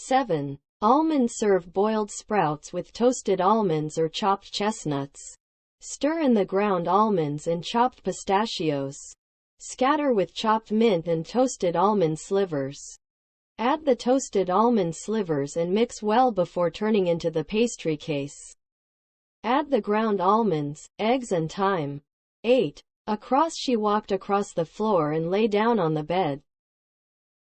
7. Almond serve boiled sprouts with toasted almonds or chopped chestnuts. Stir in the ground almonds and chopped pistachios. Scatter with chopped mint and toasted almond slivers. Add the toasted almond slivers and mix well before turning into the pastry case. Add the ground almonds, eggs and thyme. 8. Across she walked across the floor and lay down on the bed.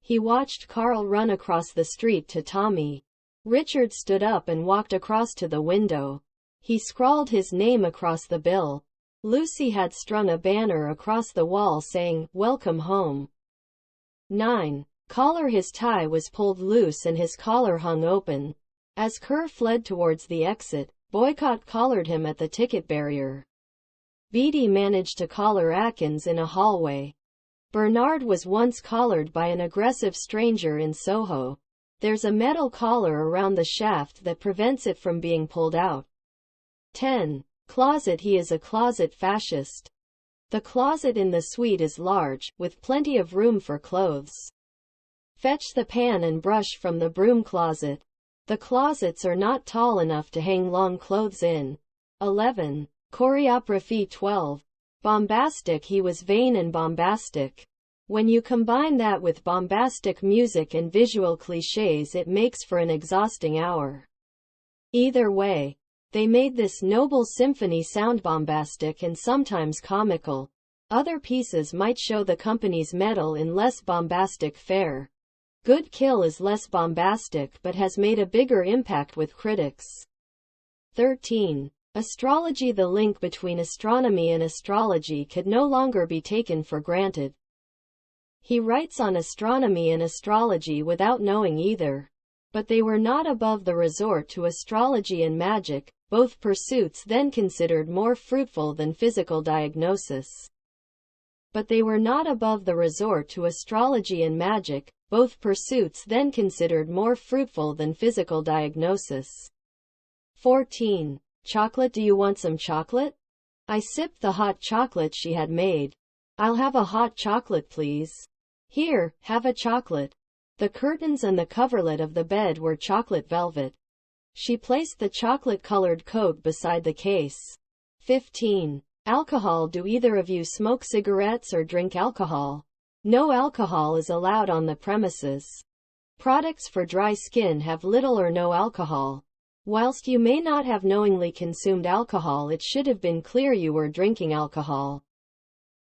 He watched Carl run across the street to Tommy. Richard stood up and walked across to the window. He scrawled his name across the bill. Lucy had strung a banner across the wall saying, "Welcome home." 9. Collar. His tie was pulled loose and his collar hung open. As Kerr fled towards the exit, Boycott collared him at the ticket barrier. Beatty managed to collar Atkins in a hallway. Bernard was once collared by an aggressive stranger in Soho. There's a metal collar around the shaft that prevents it from being pulled out. 10. Closet. He is a closet fascist. The closet in the suite is large, with plenty of room for clothes. Fetch the pan and brush from the broom closet. The closets are not tall enough to hang long clothes in. 11. Choreography. 12. Bombastic. He was vain and bombastic. When you combine that with bombastic music and visual cliches, it makes for an exhausting hour. Either way, they made this noble symphony sound bombastic and sometimes comical. Other pieces might show the company's mettle in less bombastic fare. Good Kill is less bombastic but has made a bigger impact with critics. 13. Astrology. The link between astronomy and astrology could no longer be taken for granted. He writes on astronomy and astrology without knowing either. But they were not above the resort to astrology and magic, both pursuits then considered more fruitful than physical diagnosis. But they were not above the resort to astrology and magic, both pursuits then considered more fruitful than physical diagnosis. 14. Chocolate. Do you want some chocolate? I sipped the hot chocolate she had made. I'll have a hot chocolate, please. Here, have a chocolate. The curtains and the coverlet of the bed were chocolate velvet. She placed the chocolate-colored coat beside the case. 15. Alcohol. Do either of you smoke cigarettes or drink alcohol? No alcohol is allowed on the premises. Products for dry skin have little or no alcohol. Whilst you may not have knowingly consumed alcohol, it should have been clear you were drinking alcohol.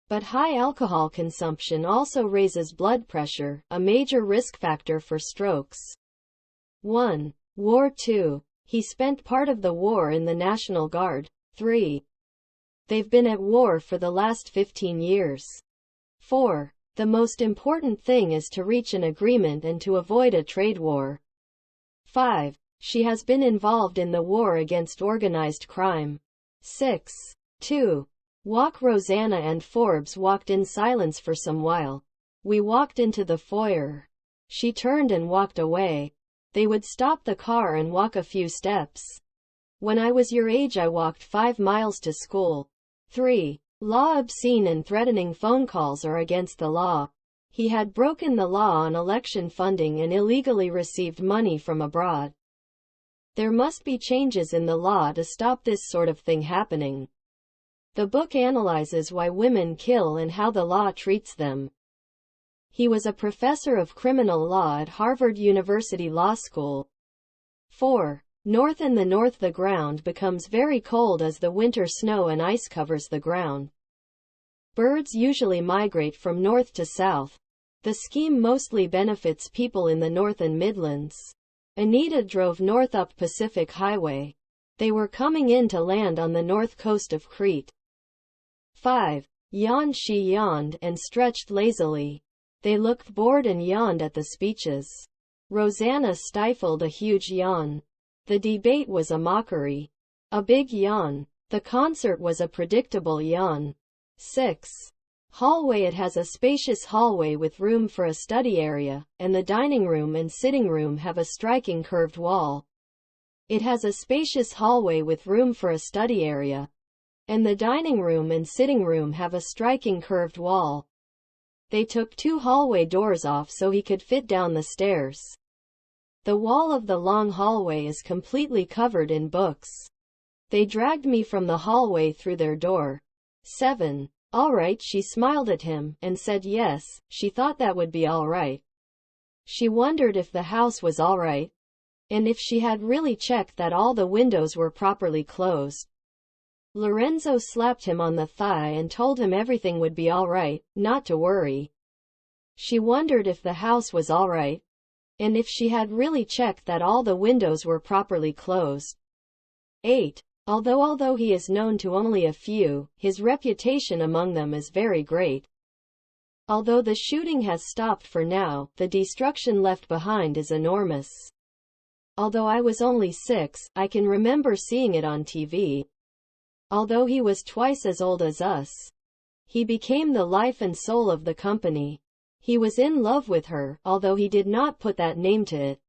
But high alcohol consumption also raises blood pressure, a major risk factor for strokes. 1. War. 2. He spent part of the war in the National Guard. 3. They've been at war for the last 15 years. 4. The most important thing is to reach an agreement and to avoid a trade war. 5. She has been involved in the war against organized crime. 6. 2. Walk. Rosanna and Forbes walked in silence for some while. We walked into the foyer. She turned and walked away. They would stop the car and walk a few steps. When I was your age, I walked 5 miles to school. 3. Law. Obscene and threatening phone calls are against the law. He had broken the law on election funding and illegally received money from abroad. There must be changes in the law to stop this sort of thing happening. The book analyzes why women kill and how the law treats them. He was a professor of criminal law at Harvard University Law School. 4. North. In the north, the ground becomes very cold as the winter snow and ice covers the ground. Birds usually migrate from north to south. The scheme mostly benefits people in the North and Midlands. Anita drove north up Pacific Highway. They were coming in to land on the north coast of Crete. 5. Yawned. She yawned and stretched lazily. They looked bored and yawned at the speeches. Rosanna stifled a huge yawn. The debate was a mockery. A big yawn. The concert was a predictable yawn. 6. Hallway. It has a spacious hallway with room for a study area, and the dining room and sitting room have a striking curved wall. It has a spacious hallway with room for a study area, and the dining room and sitting room have a striking curved wall. They took 2 hallway doors off so he could fit down the stairs. The wall of the long hallway is completely covered in books. They dragged me from the hallway through their door. 7. All right, she smiled at him, and said yes, she thought that would be all right. She wondered if the house was all right, and if she had really checked that all the windows were properly closed. Lorenzo slapped him on the thigh and told him everything would be all right, not to worry. She wondered if the house was all right, and if she had really checked that all the windows were properly closed. 8. Although he is known to only a few, his reputation among them is very great. Although the shooting has stopped for now, the destruction left behind is enormous. Although I was only 6, I can remember seeing it on TV. Although he was twice as old as us, he became the life and soul of the company. He was in love with her, although he did not put that name to it.